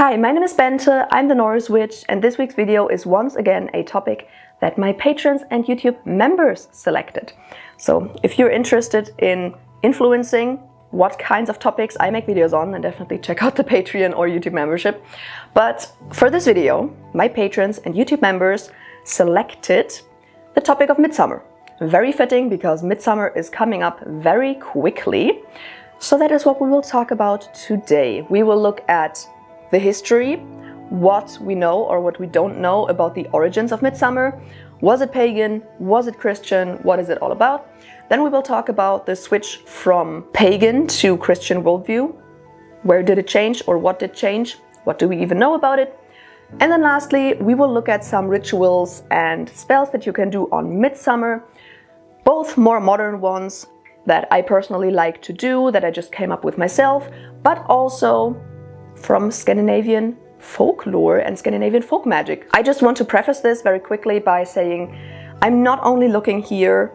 Hi, my name is Bente, I'm the Norse Witch, and this week's video is once again a topic that my patrons and YouTube members selected. So if you're interested in influencing what kinds of topics I make videos on, then definitely check out the Patreon or YouTube membership. But for this video, my patrons and YouTube members selected the topic of Midsummer. Very fitting because Midsummer is coming up very quickly. So that is what we will talk about today. We will look at the history, what we know or what we don't know about the origins of Midsummer. Was it pagan? Was it Christian? What is it all about? Then we will talk about the switch from pagan to Christian worldview. Where did it change or what did change? What do we even know about it? And then lastly, we will look at some rituals and spells that you can do on Midsummer, both more modern ones that I personally like to do, that I just came up with myself, but also from Scandinavian folklore and Scandinavian folk magic. I just want to preface this very quickly by saying I'm not only looking here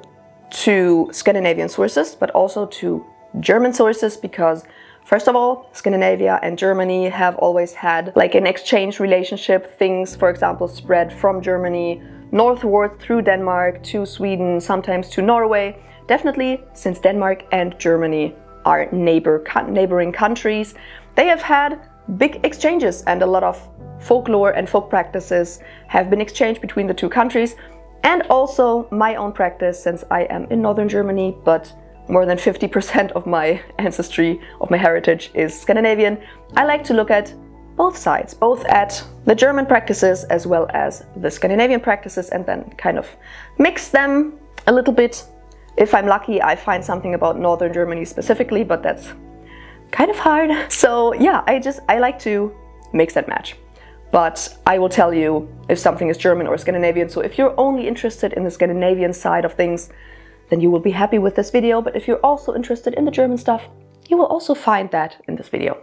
to Scandinavian sources, but also to German sources, because first of all, Scandinavia and Germany have always had like an exchange relationship. Things, for example, spread from Germany northward through Denmark to Sweden, sometimes to Norway. Definitely, since Denmark and Germany are neighboring countries, they have had big exchanges, and a lot of folklore and folk practices have been exchanged between the two countries. And also my own practice, since I am in northern Germany, but more than 50% of my ancestry, of my heritage is Scandinavian. I like to look at both sides, both at the German practices as well as the Scandinavian practices, and then kind of mix them a little bit. If I'm lucky, I find something about northern Germany specifically, but that's kind of hard. So yeah, I like to mix and match. But I will tell you if something is German or Scandinavian. So if you're only interested in the Scandinavian side of things, then you will be happy with this video. But if you're also interested in the German stuff, you will also find that in this video.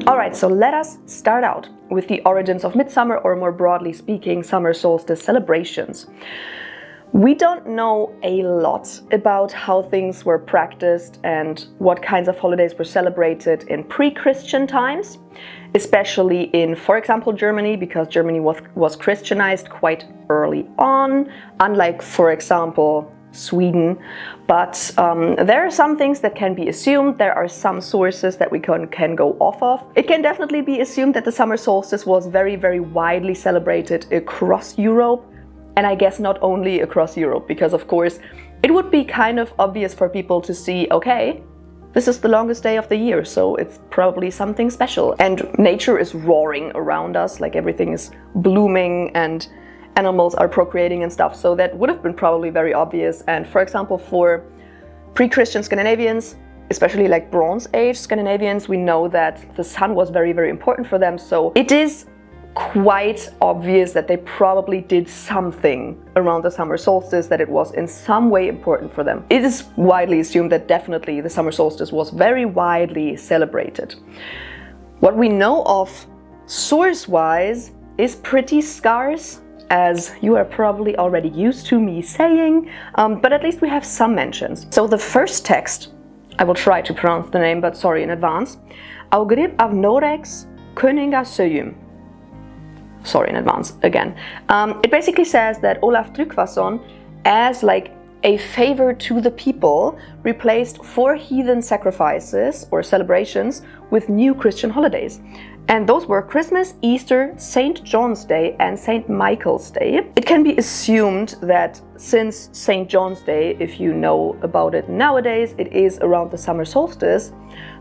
Alright, so let us start out with the origins of Midsummer, or more broadly speaking, summer solstice celebrations. We don't know a lot about how things were practiced and what kinds of holidays were celebrated in pre-Christian times, especially in, for example, Germany, because Germany was Christianized quite early on, unlike, for example, Sweden. But there are some things that can be assumed. There are some sources that we can go off of. It can definitely be assumed that the summer solstice was very, very widely celebrated across Europe. And I guess not only across Europe, because of course it would be kind of obvious for people to see, okay, this is the longest day of the year, so it's probably something special. And nature is roaring around us, like everything is blooming and animals are procreating and stuff, so that would have been probably very obvious. And for example, for pre-Christian Scandinavians, especially like Bronze Age Scandinavians, we know that the sun was very, very important for them. So it is quite obvious that they probably did something around the summer solstice, that it was in some way important for them. It is widely assumed that definitely the summer solstice was very widely celebrated. What we know of source-wise is pretty scarce, as you are probably already used to me saying, but at least we have some mentions. So the first text, I will try to pronounce the name, but sorry in advance, Augrib av Noregs Köninga Söjum. Sorry in advance again. It basically says that Olaf Tryggvason, as like a favor to the people, replaced 4 heathen sacrifices or celebrations with new Christian holidays. And those were Christmas, Easter, St. John's Day and St. Michael's Day. It can be assumed that since St. John's Day, if you know about it nowadays, it is around the summer solstice.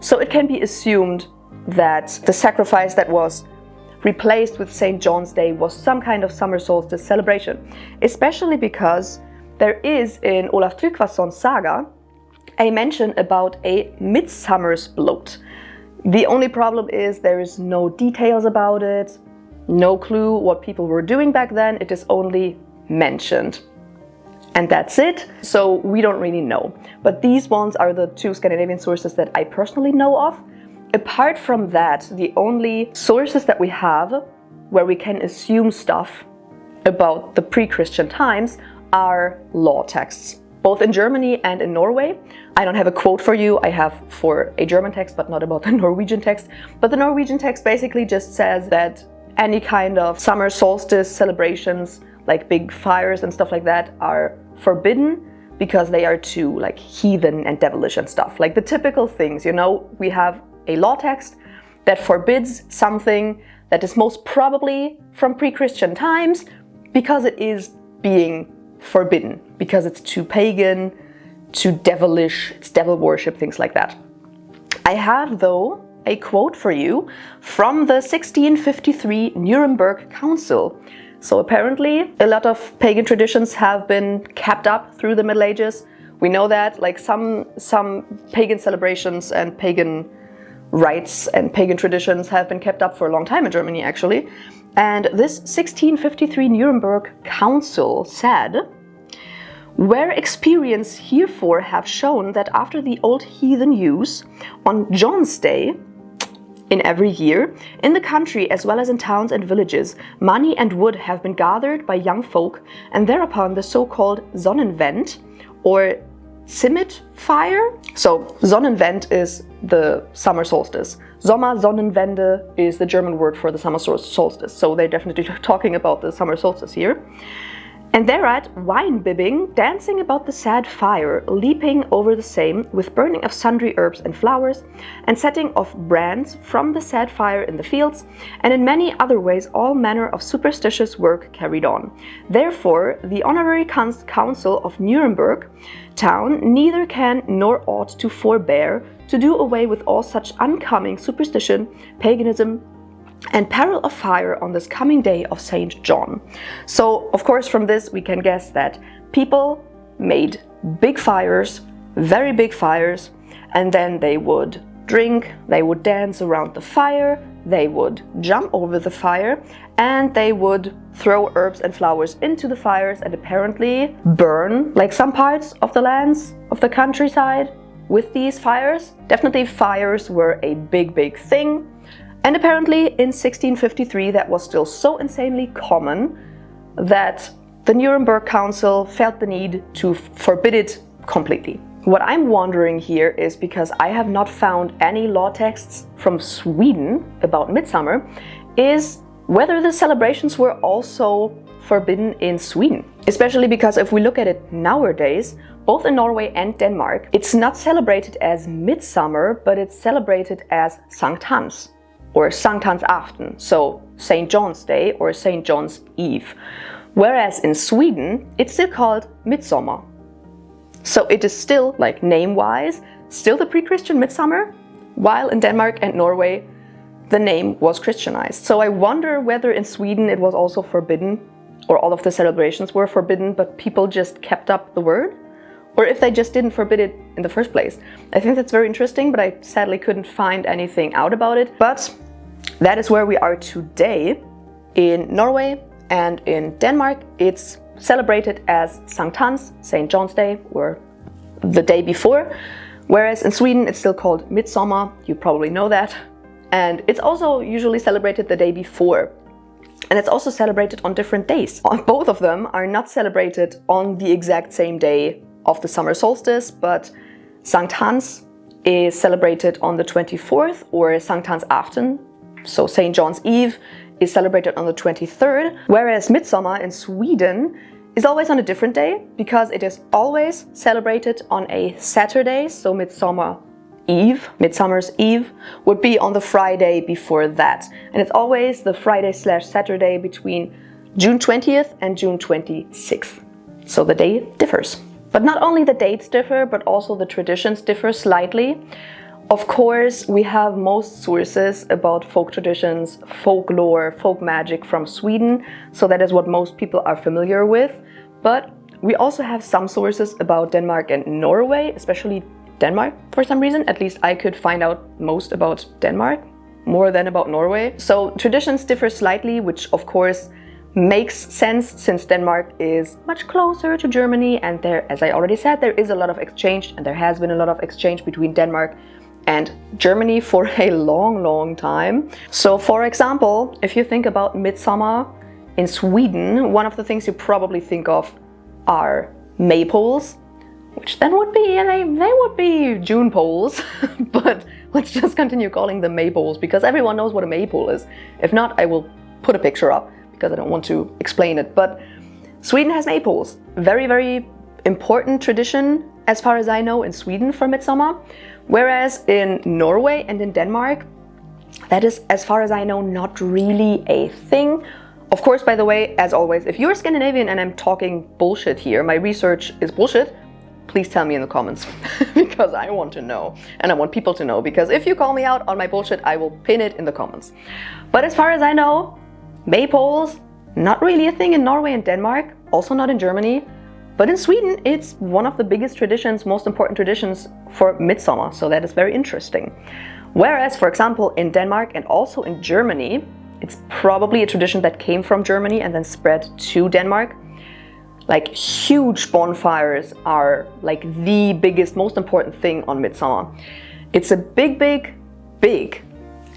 So it can be assumed that the sacrifice that was replaced with St. John's Day was some kind of summer solstice celebration. Especially because there is in Olaf Tryggvason's saga a mention about a midsummersblot. The only problem is there is no details about it, no clue what people were doing back then. It is only mentioned. And that's it. So we don't really know. But these ones are the 2 Scandinavian sources that I personally know of. apart from that, the only sources that we have where we can assume stuff about the pre-Christian times are law texts, both in Germany and in Norway. I don't have a quote for you, I have for a German text, but not about the Norwegian text. But the Norwegian text basically just says that any kind of summer solstice celebrations, like big fires and stuff like that, are forbidden because they are too like heathen and devilish and stuff. Like the typical things, you know, we have a law text that forbids something that is most probably from pre-Christian times because it is being forbidden, because it's too pagan, too devilish, it's devil worship, things like that. I have, though, a quote for you from the 1653 Nuremberg Council. So apparently a lot of pagan traditions have been kept up through the Middle Ages. We know that, like some pagan celebrations and pagan rites and pagan traditions have been kept up for a long time in Germany, actually. And this 1653 Nuremberg Council said, "Where experience herefore have shown that after the old heathen use, on John's Day, in every year, in the country as well as in towns and villages, money and wood have been gathered by young folk, and thereupon the so-called Sonnenwend, or Zimmet fire." So Sonnenwend is the summer solstice. Sommer Sonnenwende is the German word for the summer solstice. So they're definitely talking about the summer solstice here. "And thereat wine bibbing, dancing about the sad fire, leaping over the same, with burning of sundry herbs and flowers, and setting of brands from the sad fire in the fields, and in many other ways all manner of superstitious work carried on. Therefore the honorary council of Nuremberg town neither can nor ought to forbear to do away with all such uncoming superstition, paganism, and peril of fire on this coming day of Saint John." So, of course, from this we can guess that people made big fires, very big fires, and then they would drink, they would dance around the fire, they would jump over the fire, and they would throw herbs and flowers into the fires and apparently burn, like some parts of the lands of the countryside with these fires. Definitely fires were a big thing. And apparently in 1653 that was still so insanely common that the Nuremberg Council felt the need to forbid it completely. What I'm wondering here is, because I have not found any law texts from Sweden about Midsummer, is whether the celebrations were also forbidden in Sweden. Especially because if we look at it nowadays, both in Norway and Denmark, it's not celebrated as Midsummer, but it's celebrated as Sankt Hans, or Sankthansafton, so St. John's Day or St. John's Eve. Whereas in Sweden, it's still called Midsummer. So it is still, like name-wise, still the pre-Christian Midsummer, while in Denmark and Norway, the name was Christianized. So I wonder whether in Sweden it was also forbidden, or all of the celebrations were forbidden, but people just kept up the word, or if they just didn't forbid it in the first place. I think that's very interesting, but I sadly couldn't find anything out about it. But that is where we are today. In Norway and in Denmark, it's celebrated as Sankt Hans, St. John's Day, or the day before. Whereas in Sweden, it's still called Midsummer, you probably know that. And it's also usually celebrated the day before. And it's also celebrated on different days. Both of them are not celebrated on the exact same day of the summer solstice, but Sankt Hans is celebrated on the 24th, or Sankthansafton, so St. John's Eve, is celebrated on the 23rd, whereas Midsummer in Sweden is always on a different day, because it is always celebrated on a Saturday, so Midsummer's Eve would be on the Friday before that. And it's always the Friday/Saturday between June 20th and June 26th. So the day differs. But not only the dates differ, but also the traditions differ slightly. Of course, we have most sources about folk traditions, folklore, folk magic from Sweden, so that is what most people are familiar with. But we also have some sources about Denmark and Norway, especially Denmark for some reason. At least I could find out most about Denmark, more than about Norway. So traditions differ slightly, which of course makes sense since Denmark is much closer to Germany, and there, as I already said, there is a lot of exchange, and there has been a lot of exchange between Denmark and Germany for a long time. So for example, if you think about Midsummer in Sweden, one of the things you probably think of are maypoles, which then would be, they would be June poles, but let's just continue calling them maypoles because everyone knows what a maypole is. If not, I will put a picture up because I don't want to explain it. But Sweden has maypoles. Very important tradition, as far as I know, in Sweden for Midsummer. Whereas in Norway and in Denmark, that is, as far as I know, not really a thing. Of course, by the way, as always, if you're Scandinavian and I'm talking bullshit here, my research is bullshit, please tell me in the comments because I want to know and I want people to know, because if you call me out on my bullshit, I will pin it in the comments. But as far as I know, maypoles, not really a thing in Norway and Denmark, also not in Germany, but in Sweden it's one of the biggest traditions, most important traditions for Midsummer, so that is very interesting. Whereas, for example, in Denmark and also in Germany, it's probably a tradition that came from Germany and then spread to Denmark. Like, huge bonfires are like the biggest, most important thing on Midsummer. It's a big,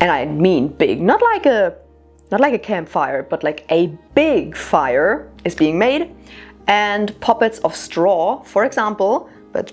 and I mean big, not like a campfire, but like a big fire is being made, and puppets of straw, for example, but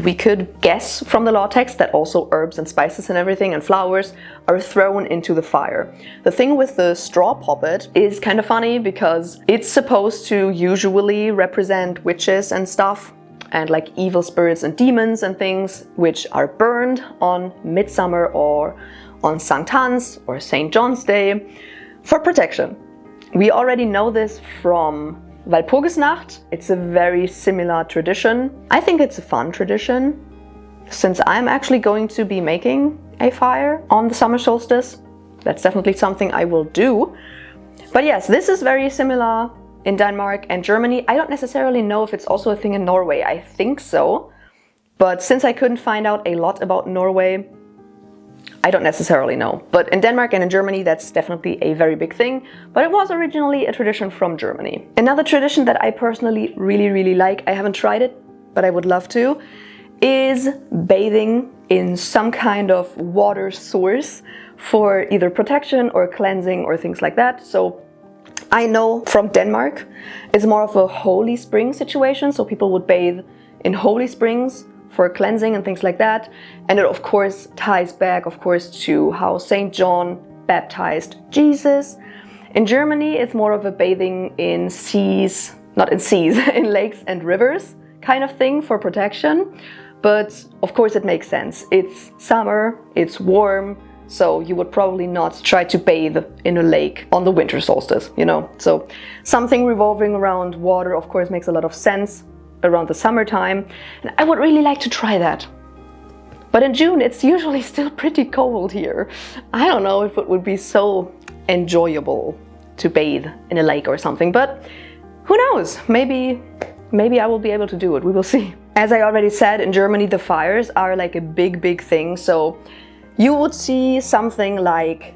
we could guess from the law text that also herbs and spices and everything and flowers are thrown into the fire. The thing with the straw puppet is kind of funny because it's supposed to usually represent witches and stuff, and like evil spirits and demons and things, which are burned on Midsummer or on Sankt Hans or St. John's Day for protection. We already know this from Walpurgisnacht. It's a very similar tradition. I think it's a fun tradition, since I'm actually going to be making a fire on the summer solstice. That's definitely something I will do. But yes, this is very similar in Denmark and Germany. I don't necessarily know if it's also a thing in Norway. I think so. But since I couldn't find out a lot about Norway, I don't necessarily know. But in Denmark and in Germany, that's definitely a very big thing. But it was originally a tradition from Germany. Another tradition that I personally really like, I haven't tried it, but I would love to, is bathing in some kind of water source for either protection or cleansing or things like that. So I know from Denmark, it's more of a holy spring situation. So people would bathe in holy springs for cleansing and things like that. And it of course ties back, of course, to how St. John baptized Jesus. In Germany, it's more of a bathing in seas, not in seas, in lakes and rivers kind of thing for protection. But of course it makes sense. It's summer, it's warm, so you would probably not try to bathe in a lake on the winter solstice, you know? So something revolving around water, of course, makes a lot of sense around the summertime, and I would really like to try that. But in June, it's usually still pretty cold here. I don't know if it would be so enjoyable to bathe in a lake or something, but who knows? Maybe I will be able to do it. We will see. As I already said, in Germany, the fires are like a big thing. So you would see something like,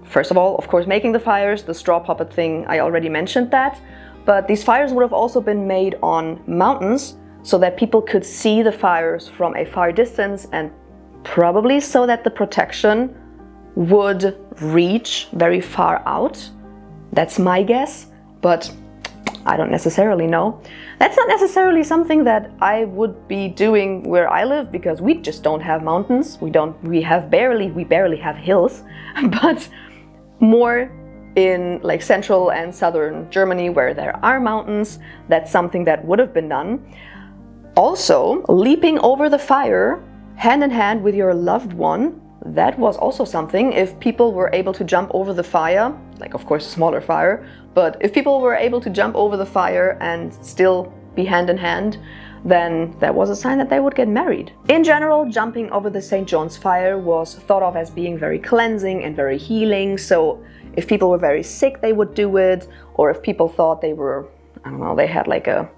first of all, of course, making the fires, the straw puppet thing, I already mentioned that. But these fires would have also been made on mountains so that people could see the fires from a far distance, and probably so that the protection would reach very far out. That's my guess, but I don't necessarily know. That's not necessarily something that I would be doing where I live, because we just don't have mountains. We barely have hills, but more in like central and southern Germany where there are mountains, that's something that would have been done. Also, leaping over the fire hand in hand with your loved one, that was also something. If people were able to jump over the fire, like of course a smaller fire, but if people were able to jump over the fire and still be hand in hand, then that was a sign that they would get married. In general, jumping over the St. John's fire was thought of as being very cleansing and very healing. So if people were very sick, they would do it. Or if people thought they were, I don't know, they had like a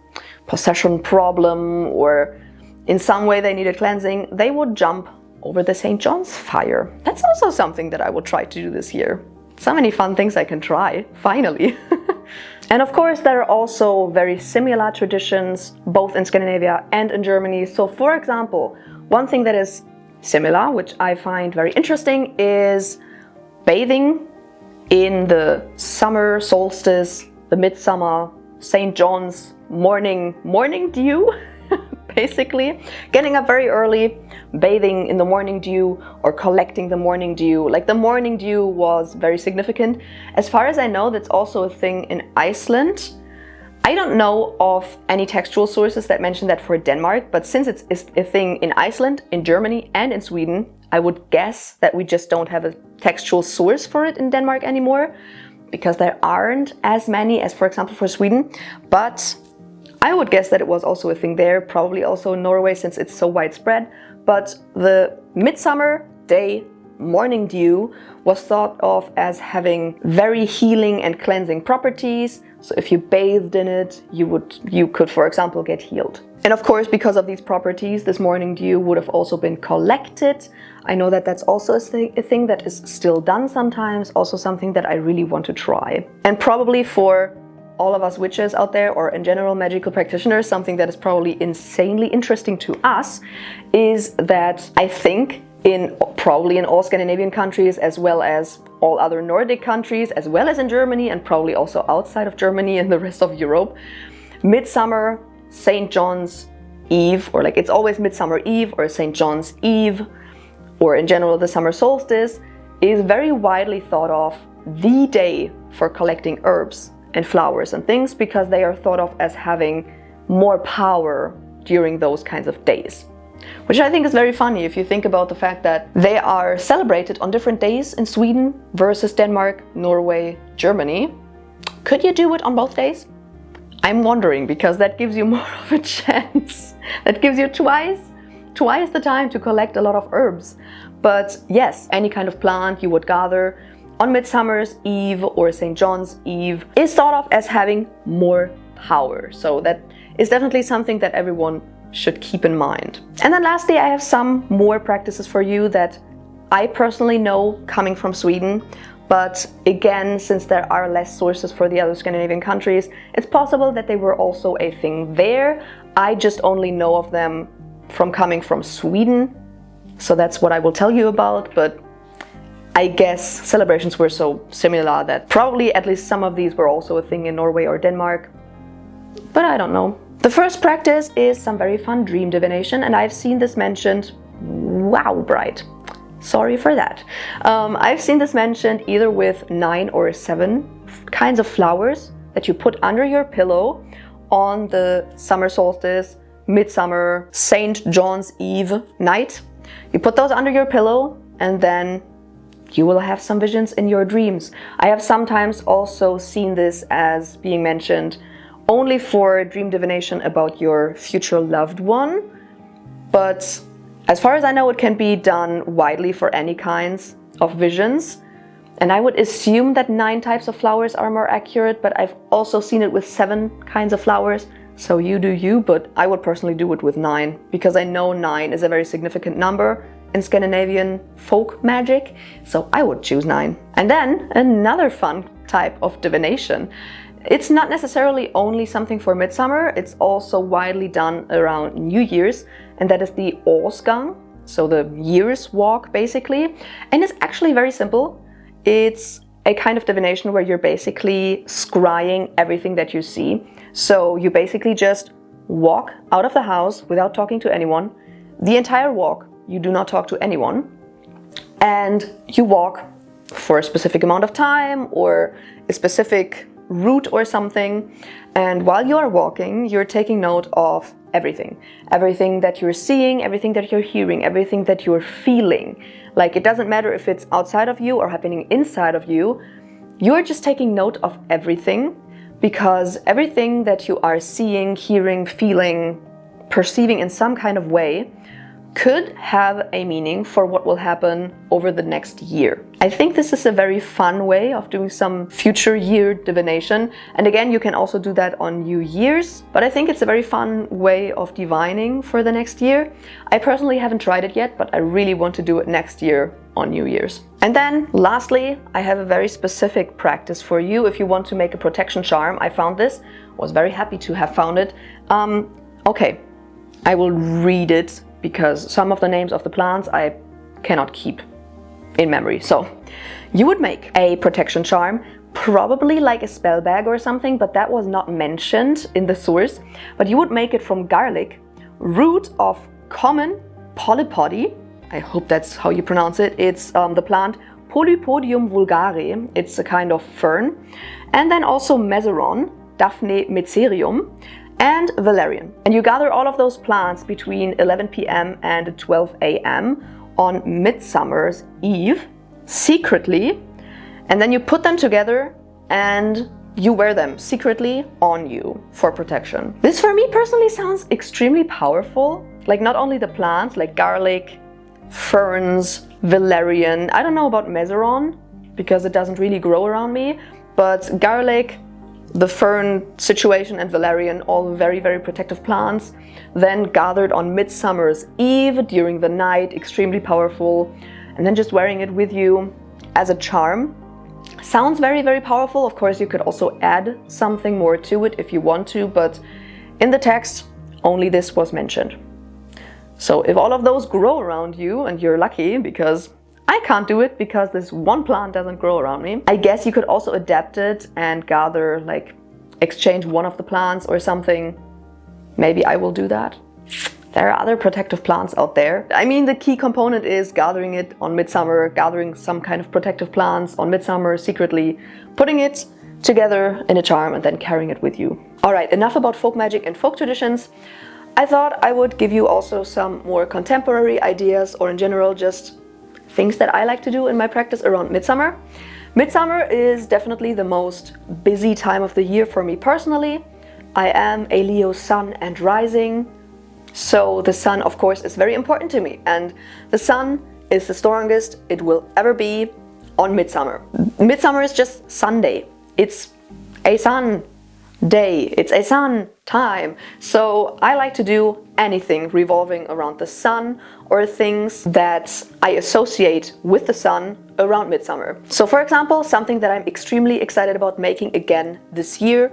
possession problem or in some way they needed cleansing, they would jump over the St. John's fire. That's also something that I will try to do this year. So many fun things I can try, finally. And of course, there are also very similar traditions, both in Scandinavia and in Germany. So for example, one thing that is similar, which I find very interesting, is bathing in the summer solstice, the midsummer, St. John's morning dew, basically. Getting up very early, bathing in the morning dew or collecting the morning dew. Like, the morning dew was very significant. As far as I know, that's also a thing in Iceland. I don't know of any textual sources that mention that for Denmark, but since it's a thing in Iceland, in Germany, and in Sweden, I would guess that we just don't have a textual source for it in Denmark anymore, because there aren't as many as, for example, for Sweden. But I would guess that it was also a thing there, probably also in Norway, since it's so widespread. But the midsummer day morning dew was thought of as having very healing and cleansing properties. So if you bathed in it, you could, for example, get healed. And of course, because of these properties, this morning dew would have also been collected. I know that that's also a thing that is still done sometimes, also something that I really want to try. And probably for all of us witches out there, or in general magical practitioners, something that is probably insanely interesting to us is that I think probably in all Scandinavian countries, as well as all other Nordic countries, as well as in Germany, and probably also outside of Germany and the rest of Europe, Midsummer, St. John's Eve, or like it's always Midsummer Eve or St. John's Eve, or in general the summer solstice, is very widely thought of the day for collecting herbs and flowers and things, because they are thought of as having more power during those kinds of days. Which I think is very funny if you think about the fact that they are celebrated on different days in Sweden versus Denmark, Norway, Germany. Could you do it on both days? I'm wondering, because that gives you more of a chance. That gives you twice the time to collect a lot of herbs. But yes, any kind of plant you would gather on Midsummer's Eve or St. John's Eve is thought of as having more power. So that is definitely something that everyone should keep in mind. And then lastly, I have some more practices for you that I personally know coming from Sweden. But again, since there are less sources for the other Scandinavian countries, it's possible that they were also a thing there. I just only know of them from coming from Sweden. So that's what I will tell you about. But I guess celebrations were so similar that probably at least some of these were also a thing in Norway or Denmark. But I don't know. The first practice is some very fun dream divination, and I've seen this mentioned. Wow, bright. Sorry for that. I've seen this mentioned either with 9 or 7 kinds of flowers that you put under your pillow on the summer solstice, midsummer, St. John's Eve night. You put those under your pillow, and then you will have some visions in your dreams. I have sometimes also seen this as being mentioned only for dream divination about your future loved one, but as far as I know, it can be done widely for any kinds of visions. And I would assume that 9 types of flowers are more accurate, but I've also seen it with 7 kinds of flowers. So you do you, but I would personally do it with 9, because I know 9 is a very significant number in Scandinavian folk magic, so I would choose 9. And then another fun type of divination. It's not necessarily only something for midsummer, it's also widely done around New Year's, and that is the årsgang, so the year's walk basically. And it's actually very simple. It's a kind of divination where you're basically scrying everything that you see. So you basically just walk out of the house without talking to anyone. The entire walk, you do not talk to anyone. And you walk for a specific amount of time or a specific route or something, and while you are walking, you're taking note of everything that you're seeing, everything that you're hearing, everything that you're feeling. Like, it doesn't matter if it's outside of you or happening inside of you, you're just taking note of everything, because everything that you are seeing, hearing, feeling, perceiving in some kind of way could have a meaning for what will happen over the next year. I think this is a very fun way of doing some future year divination. And again, you can also do that on New Year's, but I think it's a very fun way of divining for the next year. I personally haven't tried it yet, but I really want to do it next year on New Year's. And then lastly, I have a very specific practice for you if you want to make a protection charm. I found this, was very happy to have found it. Okay, I will read it because some of the names of the plants I cannot keep in memory. So you would make a protection charm, probably like a spell bag or something, but that was not mentioned in the source. But you would make it from garlic, root of common polypody, I hope that's how you pronounce it. It's the plant Polypodium vulgare. It's a kind of fern. And then also Mezeron, Daphne Metzerium, and Valerian. And you gather all of those plants between 11 p.m. and 12 a.m. on Midsummer's Eve, secretly, and then you put them together and you wear them secretly on you for protection. This for me personally sounds extremely powerful. Like not only the plants, like garlic, ferns, valerian. I don't know about Mezeron because it doesn't really grow around me, but garlic, the fern situation, and valerian, all very, very protective plants, then gathered on Midsummer's Eve during the night, extremely powerful, and then just wearing it with you as a charm. Sounds very, very powerful. Of course, you could also add something more to it if you want to, but in the text, only this was mentioned. So if all of those grow around you, and you're lucky because I can't do it because this one plant doesn't grow around me, I guess you could also adapt it and gather, like exchange one of the plants or something. Maybe I will do that. There are other protective plants out there. I mean, the key component is gathering it on Midsummer, gathering some kind of protective plants on Midsummer secretly, putting it together in a charm and then carrying it with you. All right, enough about folk magic and folk traditions. I thought I would give you also some more contemporary ideas, or in general just things that I like to do in my practice around Midsummer. Midsummer is definitely the most busy time of the year for me personally. I am a Leo sun and rising, so the sun of course is very important to me, and the sun is the strongest it will ever be on Midsummer. Midsummer is just Sunday. It's a sun day, it's a sun time. So I like to do anything revolving around the sun or things that I associate with the sun around Midsummer. So for example, something that I'm extremely excited about making again this year,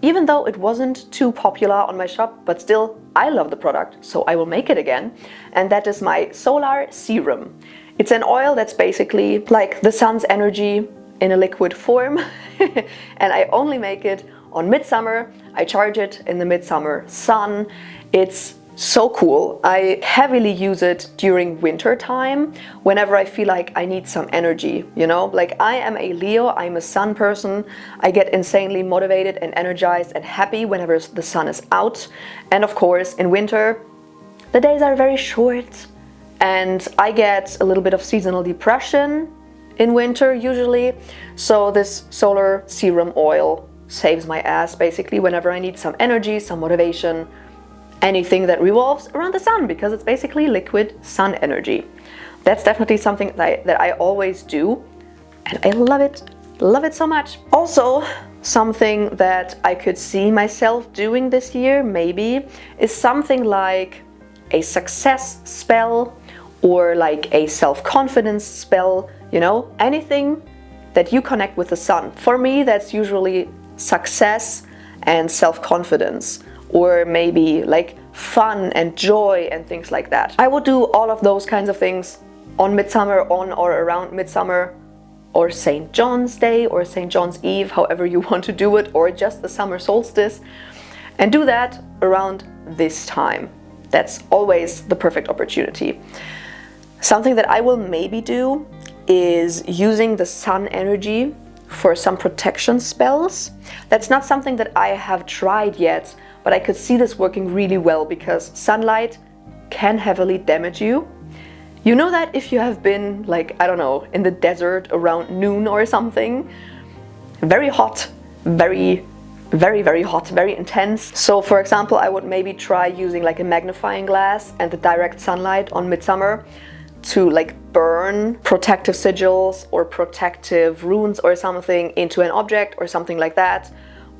even though it wasn't too popular on my shop, but still I love the product, so I will make it again. And that is my solar serum. It's an oil that's basically like the sun's energy in a liquid form. And I only make it on Midsummer. I charge it in the Midsummer sun. It's so cool. I heavily use it during winter time whenever I feel like I need some energy, you know? Like I am a Leo, I'm a sun person. I get insanely motivated and energized and happy whenever the sun is out. And of course, in winter, the days are very short and I get a little bit of seasonal depression in winter usually. So this solar serum oil saves my ass basically whenever I need some energy, some motivation, anything that revolves around the sun, because it's basically liquid sun energy. That's definitely something that I always do, and I love it so much. Also, something that I could see myself doing this year maybe is something like a success spell or like a self-confidence spell, you know, anything that you connect with the sun. For me, that's usually success and self-confidence, or maybe like fun and joy and things like that. I would do all of those kinds of things on Midsummer, on or around Midsummer, or St. John's Day or St. John's Eve, however you want to do it, or just the summer solstice, and do that around this time. That's always the perfect opportunity. Something that I will maybe do is using the sun energy for some protection spells. That's not something that I have tried yet, but I could see this working really well because sunlight can heavily damage you. You know that if you have been, like, I don't know, in the desert around noon or something, very hot, very hot, very intense. So for example, I would maybe try using like a magnifying glass and the direct sunlight on Midsummer to like burn protective sigils or protective runes or something into an object or something like that.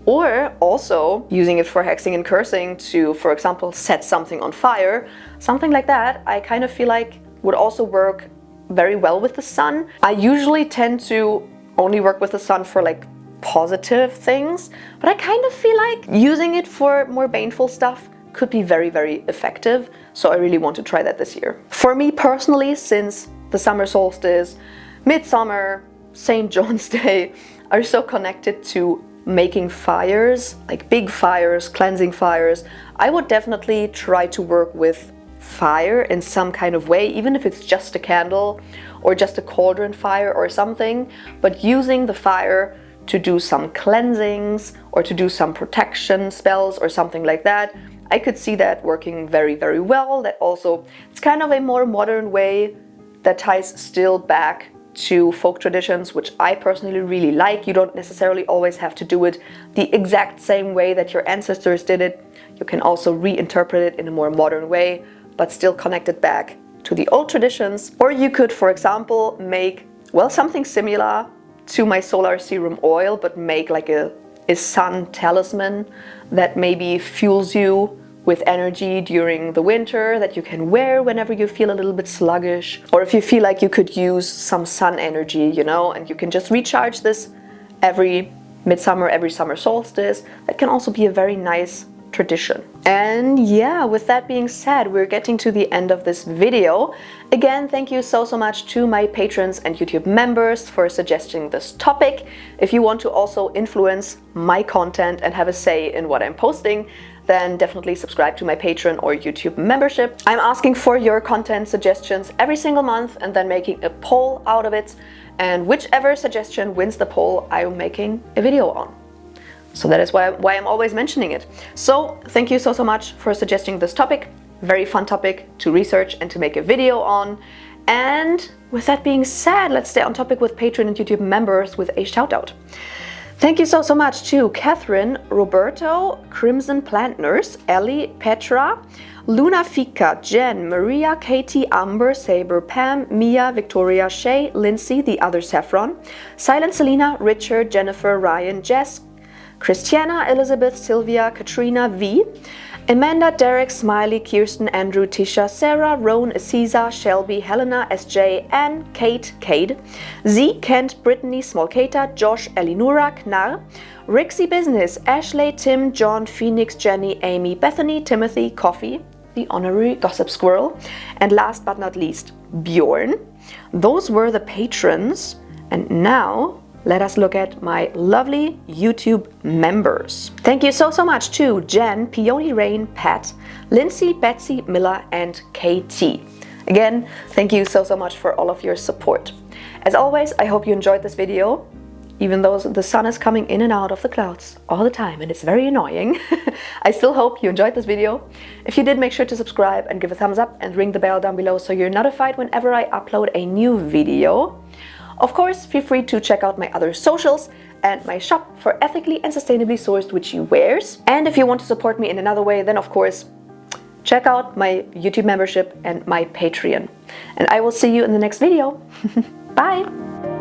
Or also using it for hexing and cursing to, for example, set something on fire. Something like that I kind of feel like would also work very well with the sun. I usually tend to only work with the sun for like positive things, but I kind of feel like using it for more baneful stuff could be very, very effective. So I really want to try that this year. For me personally, since the summer solstice, Midsummer, St. John's Day are so connected to making fires, like big fires, cleansing fires, I would definitely try to work with fire in some kind of way, even if it's just a candle or just a cauldron fire or something, but using the fire to do some cleansings or to do some protection spells or something like that. I could see that working very, very well. That also, it's kind of a more modern way that ties still back to folk traditions, which I personally really like. You don't necessarily always have to do it the exact same way that your ancestors did it. You can also reinterpret it in a more modern way, but still connect it back to the old traditions. Or you could, for example, make, well, something similar to my solar serum oil, but make like a sun talisman that maybe fuels you with energy during the winter, that you can wear whenever you feel a little bit sluggish, or if you feel like you could use some sun energy, you know, and you can just recharge this every midsummer, every summer solstice. That can also be a very nice tradition. And yeah, with that being said, we're getting to the end of this video. Again, thank you so much to my patrons and YouTube members for suggesting this topic. If you want to also influence my content and have a say in what I'm posting, then definitely subscribe to my Patreon or YouTube membership. I'm asking for your content suggestions every single month and then making a poll out of it. And whichever suggestion wins the poll, I'm making a video on. So that is why I'm always mentioning it. So thank you so much for suggesting this topic. Very fun topic to research and to make a video on. And with that being said, let's stay on topic with Patreon and YouTube members with a shout out. Thank you so much to Catherine, Roberto, Crimson Plant Nurse, Ellie, Petra, Luna Fika, Jen, Maria, Katie, Amber, Saber, Pam, Mia, Victoria, Shay, Lindsay, the other Saffron, Silent Selena, Richard, Jennifer, Ryan, Jess, Christiana, Elizabeth, Sylvia, Katrina, V, Amanda, Derek, Smiley, Kirsten, Andrew, Tisha, Sarah, Roan, Aziza, Shelby, Helena, SJ, Anne, Kate, Cade, Z, Kent, Brittany, Smolkata, Josh, Elinura, Knar, Rixie Business, Ashley, Tim, John, Phoenix, Jenny, Amy, Bethany, Timothy, Coffee, the honorary gossip squirrel, and last but not least, Bjorn. Those were the patrons, and now let us look at my lovely YouTube members. Thank you so much to Jen, Peony Rain, Pat, Lindsay, Betsy, Miller, and KT. Again, thank you so much for all of your support. As always, I hope you enjoyed this video, even though the sun is coming in and out of the clouds all the time and it's very annoying. I still hope you enjoyed this video. If you did, make sure to subscribe and give a thumbs up and ring the bell down below so you're notified whenever I upload a new video. Of course, feel free to check out my other socials and my shop for ethically and sustainably sourced witchy wares. And if you want to support me in another way, then of course, check out my YouTube membership and my Patreon. And I will see you in the next video. Bye!